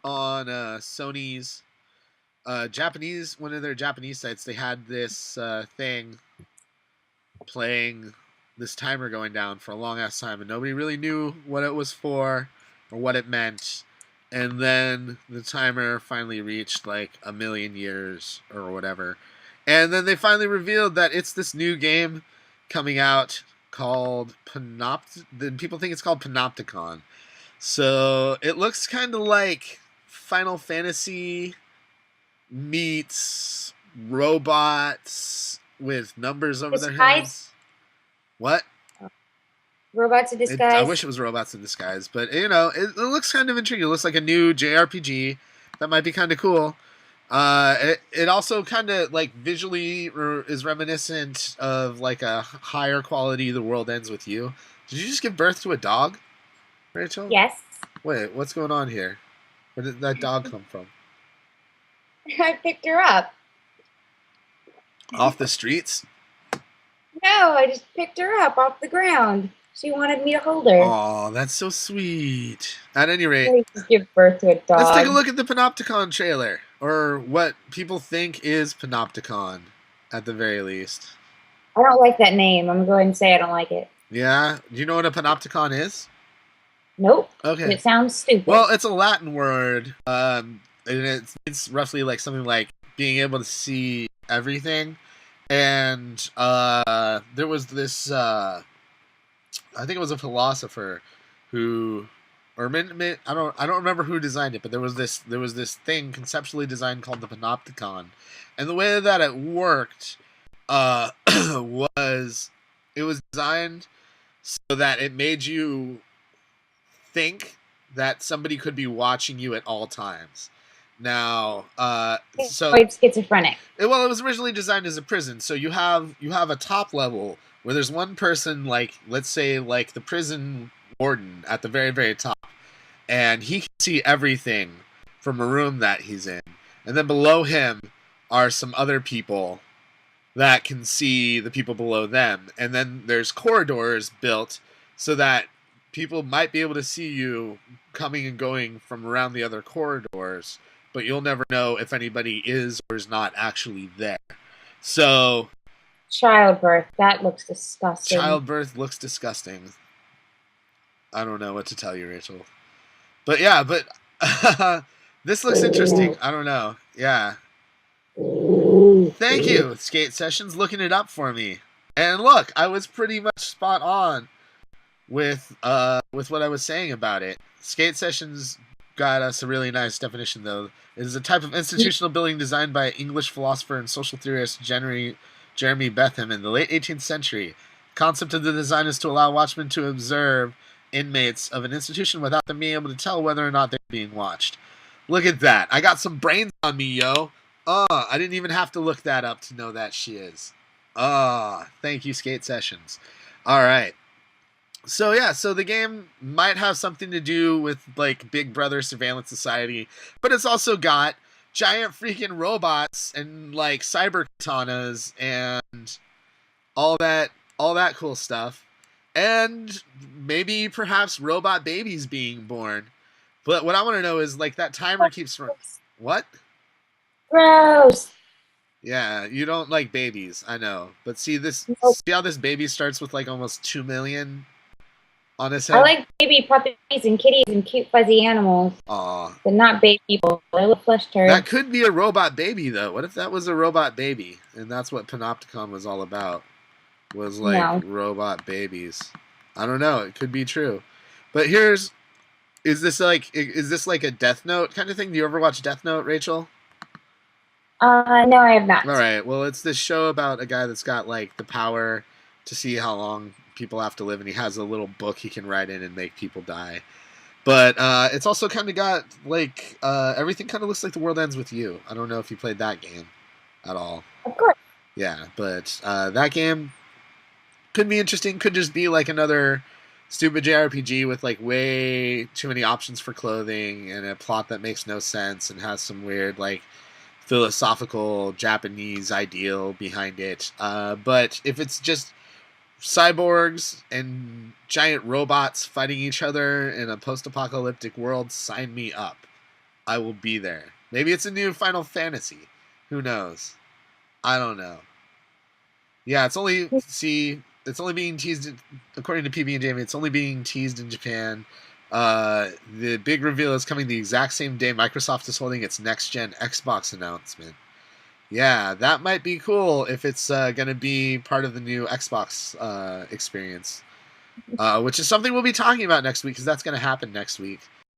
on Sony's Japanese, one of their Japanese sites. They had this thing playing, this timer going down for a long ass time, and nobody really knew what it was for or what it meant. And then the timer finally reached like 1,000,000 years or whatever. And then they finally revealed that it's this new game coming out called people think it's called Panopticon. So it looks kind of like Final Fantasy meets robots with numbers over their heads. What? Robots in disguise. I wish it was robots in disguise, but it looks kind of intriguing. It looks like a new JRPG that might be kind of cool. It also kind of like visually is reminiscent of like a higher quality The World Ends With You. Did you just give birth to a dog, Rachel? Yes. Wait, what's going on here? Where did that dog come from? I picked her up. Off the streets? No, I just picked her up off the ground. She wanted me to hold her. Oh, that's so sweet. At any rate, I give birth to a dog. Let's take a look at the Panopticon trailer, or what people think is Panopticon, at the very least. I don't like that name. I'm going to say I don't like it. Yeah? Do you know what a Panopticon is? Nope. Okay. It sounds stupid. Well, it's a Latin word, and it's roughly like something like being able to see everything. And there was this, I think it was a philosopher who, or I don't remember who designed it, but there was this thing conceptually designed called the Panopticon, and the way that it worked was it was designed so that it made you think that somebody could be watching you at all times. Now, so it's schizophrenic. Well, it was originally designed as a prison, so you have a top level where there's one person, like let's say like the prison warden at the very, very top, and he can see everything from a room that he's in, and then below him are some other people that can see the people below them, and then there's corridors built so that people might be able to see you coming and going from around the other corridors, but you'll never know if anybody is or is not actually there. So childbirth, that looks disgusting. Childbirth looks disgusting. I don't know what to tell you, Rachel. But yeah, this looks interesting. I don't know. Yeah. Thank you, Skate Sessions, looking it up for me. And look, I was pretty much spot on with what I was saying about it. Skate Sessions got us a really nice definition, though. It is a type of institutional building designed by English philosopher and social theorist Jeremy Bentham in the late 18th century. The concept of the design is to allow watchmen to observe inmates of an institution without them being able to tell whether or not they're being watched. Look at that. I got some brains on me, yo. I didn't even have to look that up to know that she is. Thank you, Skate Sessions. All right. So yeah, so the game might have something to do with like Big Brother surveillance society, but it's also got giant freaking robots and like cyber katanas and all that cool stuff, and maybe perhaps robot babies being born. But what I want to know is like that timer keeps what? Gross. Yeah, you don't like babies, I know, but see this. Nope. See how this baby starts with like almost 2 million. On his head? I like baby puppies and kitties and cute fuzzy animals. Aw. But not baby people. I love flesh turds. That could be a robot baby, though. What if that was a robot baby? And that's what Panopticon was all about. Was like robot babies. I don't know. It could be true. But is this like a Death Note kind of thing? Do you ever watch Death Note, Rachel? No, I have not. All right. Well, it's this show about a guy that's got like the power to see how long people have to live, and he has a little book he can write in and make people die. But it's also kind of got like everything kind of looks like The World Ends With You. I don't know if you played that game at all. Of course. Yeah, but that game could be interesting. Could just be like another stupid JRPG with like way too many options for clothing and a plot that makes no sense and has some weird like philosophical Japanese ideal behind it. But if it's just cyborgs and giant robots fighting each other in a post-apocalyptic world, sign me up. I will be there. Maybe it's a new Final Fantasy. Who knows? I don't know. Yeah, it's only being teased according to PB and Jamie. It's only being teased in Japan. The big reveal is coming the exact same day Microsoft is holding its next gen Xbox announcement. Yeah, that might be cool if it's going to be part of the new Xbox experience, which is something we'll be talking about next week because that's going to happen next week.